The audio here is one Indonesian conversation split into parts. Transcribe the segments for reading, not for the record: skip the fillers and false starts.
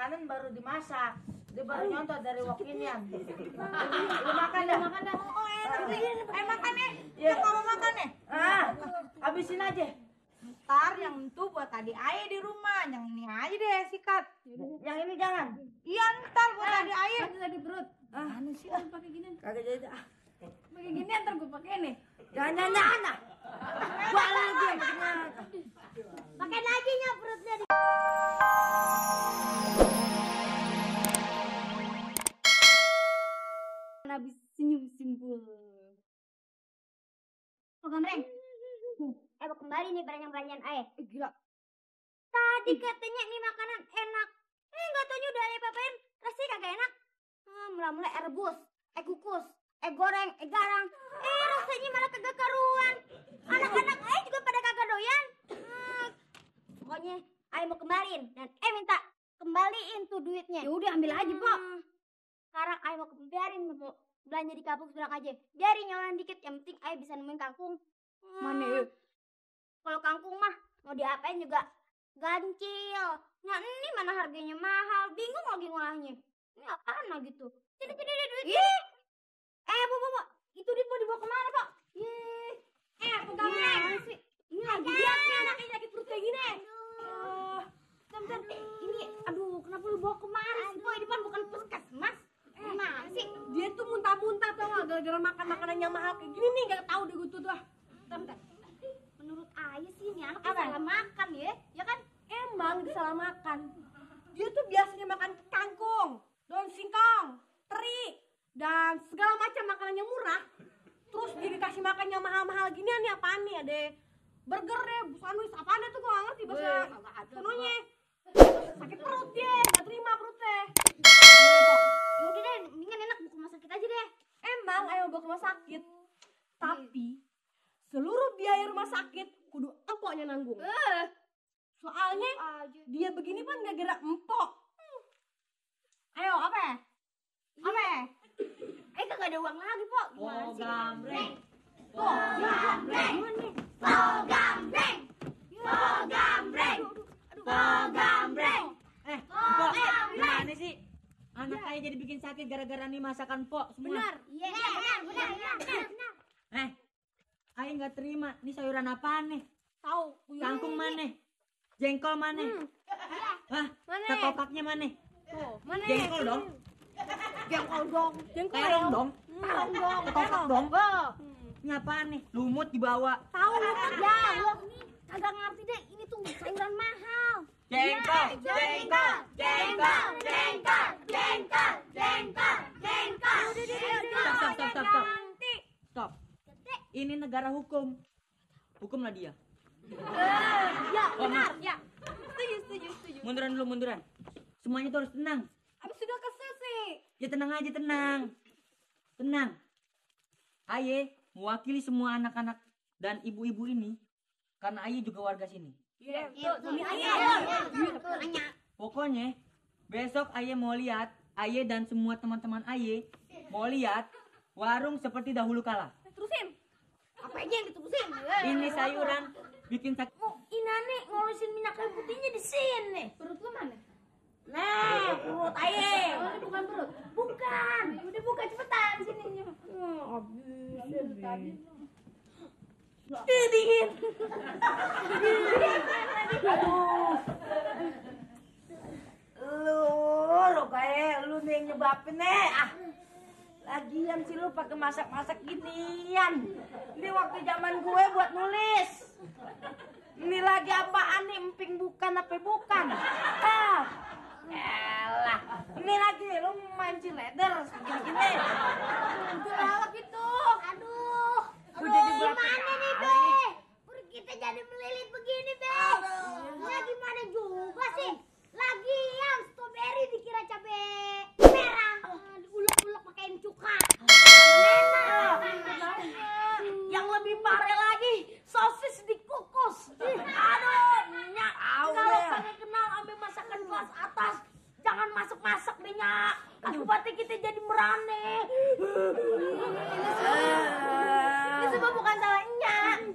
makanan baru dimasak. Dia baru nyontoh dari wakinian. Lu makan dah. Oh enak begini. Makan nih. Iya. Kamu makan nih. Habisin aja. Ntar yang itu buat adik ayah di rumah. Yang ini aja deh sikat. Yang ini jangan. Iya ntar buat adik ayah. Sakit perut. Mana sih lu pakai gini? Kagak jadi. Pakai gini ntar gue pakai nih. Jangan. Gua lagi. Pakai lagi nya perutnya di. Habis senyum simpul. Oh, Gamreng. Mau kembali nih belanjaan ayah. Gila. Tadi katanya ini makanan enak. Nggak taunya udah ayah papain. Rasanya kagak enak. Mula-mula rebus, kukus, goreng, garang. Rasanya malah kagak karuan. Anak-anak ayah juga pada kagak doyan. Pokoknya ayah mau kembaliin dan minta kembaliin tuh duitnya. Ya udah ambil aja, Pok. Sekarang ayah mau biarin mau belanja di kampung sebelah aja. Biarin nyolan dikit, yang penting ayah bisa nemuin kangkung. Mana? Kalau kangkung mah mau diapain juga gancil. Nah ini mana harganya mahal, bingung lagi ngolahnya. Ini apaan lah gitu. Jadi duit. Bu, itu duit mau dibawa kemana, Pak? Pegang sih. Ini lagi lihat nih anaknya sakit perut kayak gini. Bentar. Ini, aduh, kenapa lu bawa kemana sih? Boy, depan bukan puskesmas. Gimana sih? Dia tuh muntah-muntah tau gak, gara-gara makan makanan yang mahal kayak gini nih, gak tahu deh gue tuh. Bentar. Menurut ayah sih ini anak salah makan ya. Ya kan? Emang salah makan. Dia tuh biasanya makan kangkung, daun singkong, teri, dan segala macam makanan yang murah. Terus dia dikasih makan yang mahal-mahal gini nih apaan nih? Ada burger deh, sandwich apaan deh tuh gue gak ngerti bahasa sononya. Sakit perut dia, gak terima perutnya. Yaudah deh, mendingan enak buka rumah sakit aja deh. Emang ayo bawa ke rumah sakit. Tapi seluruh biaya rumah sakit kudu empoknya nanggung. Soalnya dia begini pun gara-gara empok. Ayo apa? Kagak ada uang lagi, Pok. Gimana sih? Gambreng. Pok, gimana sih? Anak ayah jadi bikin sakit gara-gara nih masakan Pok semua. Benar. Iya, benar. Ayah nggak terima. Ini sayuran apaan nih? Tahu? Kangkung mana? Jengkol mana? Hah? Ketopaknya mana? Mana? Jengkol dong. Jengkol dong. Terong dong. Ketoprak dong. Ini apaan nih? Lumut dibawa. Tahu ya, lo kagak ngerti deh. Ini tuh sayuran mahal. Jengkol. Stop. Ini negara hukum. Hukumlah dia. Ya, benar. Ya. Setuju. Munduran. Semuanya tuh harus tenang. Abis sudah kesel sih. Ya tenang aja, tenang. Aye mewakili semua anak-anak dan ibu-ibu ini karena Aye juga warga sini. Iya, Pokoknya besok Aye mau lihat, Aye dan semua teman-teman Aye mau lihat warung seperti dahulu kala. Terusin. Apa aja yang diterusin? Ini sayuran bikin sakit. Inane ngolusin minyak kayu putihnya di sini. Perut lu mana? Nah, perut ayah. Oh, ini bukan perut. Bukan. Udah buka cepetan sini. Dingin. Lu kayak lu nih yang nyebabin nih. Lagian sih lu pakai masak-masak ginian. Ini waktu zaman gue buat nulis. Ini lagi apaan nih? Emping bukan apa bukan? Elah. Ini lagi lu main cileder gini-gini. Galak itu. Aduh. Gimana nih, Be? Perut kita jadi melilit begini, Be. Ya gimana juga sih? Lagian strawberry dikira cabai merah. Diulek-ulek pakein cuka. Yang lebih parah lagi, sosis dikukus. Aduh, Nyak. Kalau pengen kenal ambil masakan kelas atas, jangan masak-masak deh, Nyak. Akibatnya kita jadi merane. Ini semua bukan salah Nyak.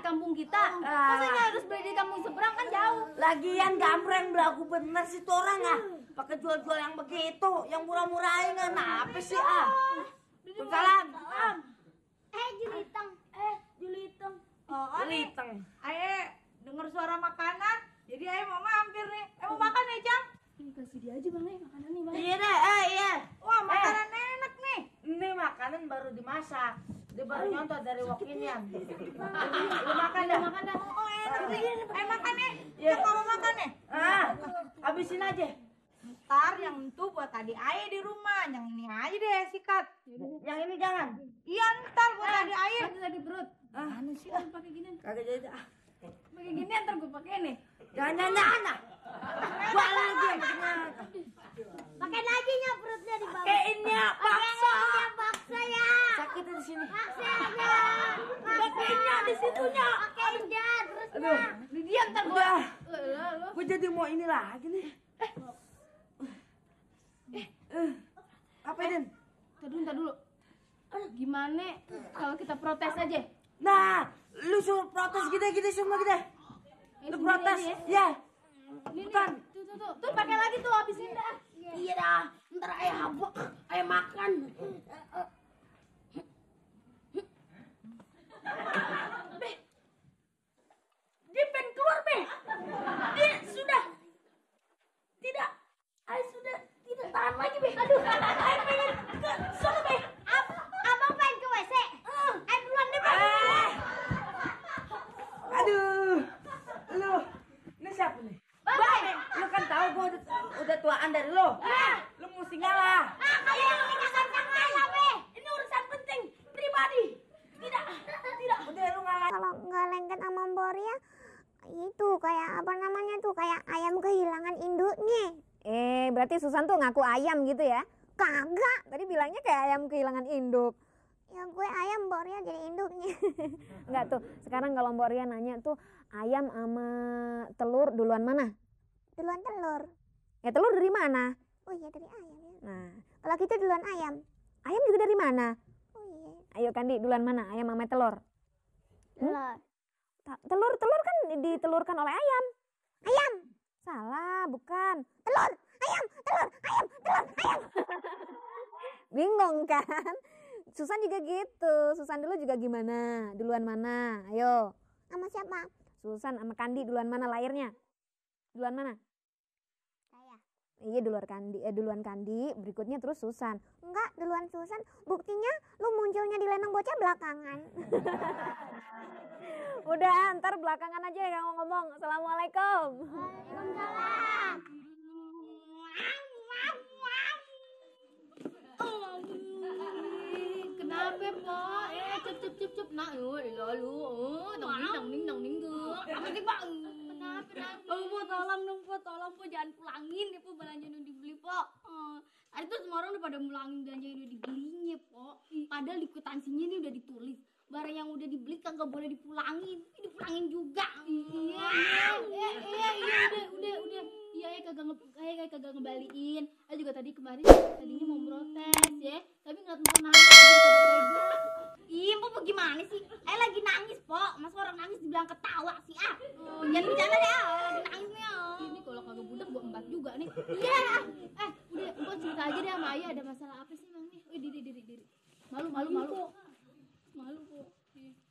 kampung kita. Masanya harus beli di kampung seberang kan jauh. Lagian gambreng belagu bener sih tuh orang ah. Pakai jual-jual yang begitu, yang murah-murahin kan apa sih ah? Salam. Juliteng. Juliteng. Liteng. Aye denger suara makanan, jadi aye mau mampir nih. Mau makan ya, Cang? Ini kasih dia aja Bang makanan nih, Bang. Iya deh, iya. Wah, makanan enak nih. Ini makanan baru dimasak. Dia baru nyontoh dari wakinian. Lu makan dah. Makan dah. Oh, enak nih. Ayo makan nih. Iya. Cang mau makan nih. Ah, habisin aja. Ntar yang itu buat tadi aye di rumah, yang ini aja deh sikat. Yang ini jangan. Iya, ntar buat tadi aye. Sakit perut. Mana sih pakai ginian? Kagak jadi ah. Pakai ginian ntar gue pakai nih. Jangan ah. Gua lagi. Pakai lagi nya perutnya di bawah. Pakaiinnya paksa. Paksa ya. Sakit di sini. Paksanya. Pakaiinnya di situnya. Pakai dah terusnya. Aduh, Di dia ntar gue. udah. Gua jadi mau ini lagi nih. Apa Den? Ntar dulu. Gimana kalau kita protes aja? Nah, lu suruh protes kita semua kita. Lu protes, ya. Ini Bukan. Tuh pakai lagi tuh habisin dah. Iya dah, ntar ayah habuk, ayah makan. Dia pengen keluar, Be. Dia sudah tidak, ayah sudah tidak tahan lagi, Be. Aduh, ayah pengen ke sana, Be. Abang pengen ke WC. Ayo duluan deh, Bang. Aduh, lu, ini siapa nih? Bang. Lu kan tahu gua udah tuaan dari lu. Lu mesti ngalah. Kamu yang mengingatkan saya, Be. Ini urusan penting pribadi. Tidak. Udah lu ngalah. Kalau nggak lengket sama Boria, itu kayak apa namanya tuh, kayak ayam kehilangan induknya. Berarti Susan tuh ngaku ayam gitu ya? Kagak. Tadi bilangnya kayak ayam kehilangan induk. Ya gue ayam, Boria jadi induknya. Enggak tuh, sekarang kalau Mbak Ria nanya tuh ayam sama telur duluan mana? Duluan telur. Ya telur dari mana? Oh iya, dari ayam ya. Nah, Kalau gitu duluan ayam. ayam juga dari mana? Oh iya. Ayo Kandi, duluan mana? Ayam sama telur? Telur. Telur kan ditelurkan oleh ayam. Ayam. Salah, bukan. Telur. Ayam. Telur. Ayam. Telur. Ayam. Bingung kan? Susan juga gitu. Susan dulu juga gimana? Duluan mana? Ayo. Sama siapa? Susan sama Kandi duluan mana lahirnya? Duluan mana? Saya. Iya duluan Kandi, berikutnya terus Susan. Enggak, duluan Susan. Buktinya lu munculnya di lenong bocah belakangan. Udah, ntar belakangan aja ya kamu ngomong. Assalamualaikum. Waalaikumsalam. Kenapa, Po? Cep. Nak, lalu. Dong ning gue. Apa sih, Bang? Kenapa? Po, tolong, Po. Jangan pulangin ya, Po. Belanja yang dibeli, Po. Tadi tuh semua orang udah pada mulangin belanja yang udah dibelinya, Po. Padahal di kwitansinya ini udah ditulis. Barang yang udah dibeli kagak boleh dipulangin. Ini dipulangin juga. Iya, udah. Iya, kagak ngembaliin. Saya juga tadinya mau protes ya, tapi ngeliat muka nangis jadi kagak tega. Ih, Po gimana sih? Lagi nangis, Po. Masa orang nangis dibilang ketawa sih, ah. Jangan bercanda deh, lagi nangis nih. Ini kalau kagak budak gua embat juga nih. Iya. Udah, gua cerita aja deh sama Ayah, ada masalah apa sih, Bang nih? Diri. Malu. Malu, Po.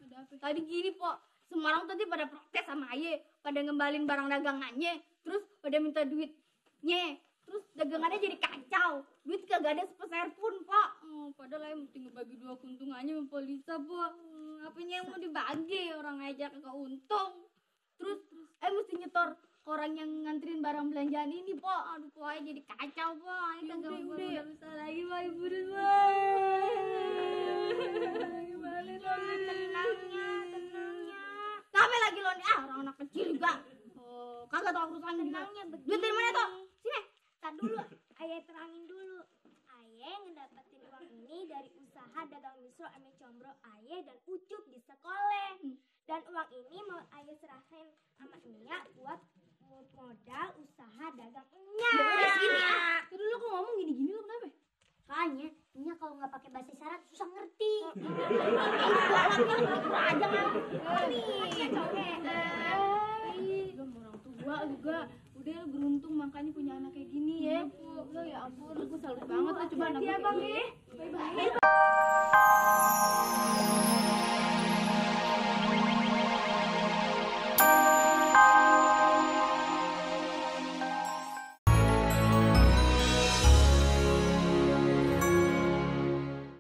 Ada apa? Tadi gini, Po. Semua orang tadi pada protes sama Ayah, pada ngembalin barang dagangannya, terus pada minta duitnya. Terus dagangannya jadi kacau. Duit kagak ada sepeser pun, Pak. Padahal Ayah mesti ngebagi 2 keuntungannya sama Pak Lisa, Pak. Apanya yang mau dibagi? Orang aja kagak untung. Terus Ayah mesti nyetor ke orang yang nganterin barang belanjaan ini, Pak. Aduh, Pak, Ayah jadi kacau, Pak. Ayah kagak bisa lagi, Pak. Ibu deh, Pak. Tenangnya. Kenapa lagi lo nih? Orang anak kecil juga. Kagak tau urusannya juga. Duit dari mana tuh? Sini. Tar dulu, Ayah terangin dulu. Ayah ngedapetin uang ini dari usaha dagang misro ame combro Ayah dan Ucup di sekolah. Dan uang ini mau Ayah serahin sama Nya buat modal usaha dagang Nya. Sini, ah. Dulu kok ngomong gini-gini lo kenapa? Makanya Nya kalau nggak pakai bahasa isyarat susah ngerti. aja kan. Orang tua juga udah beruntung makanya punya anak kayak gini ya. Ya ampun, gue salut banget lah coba anak gue.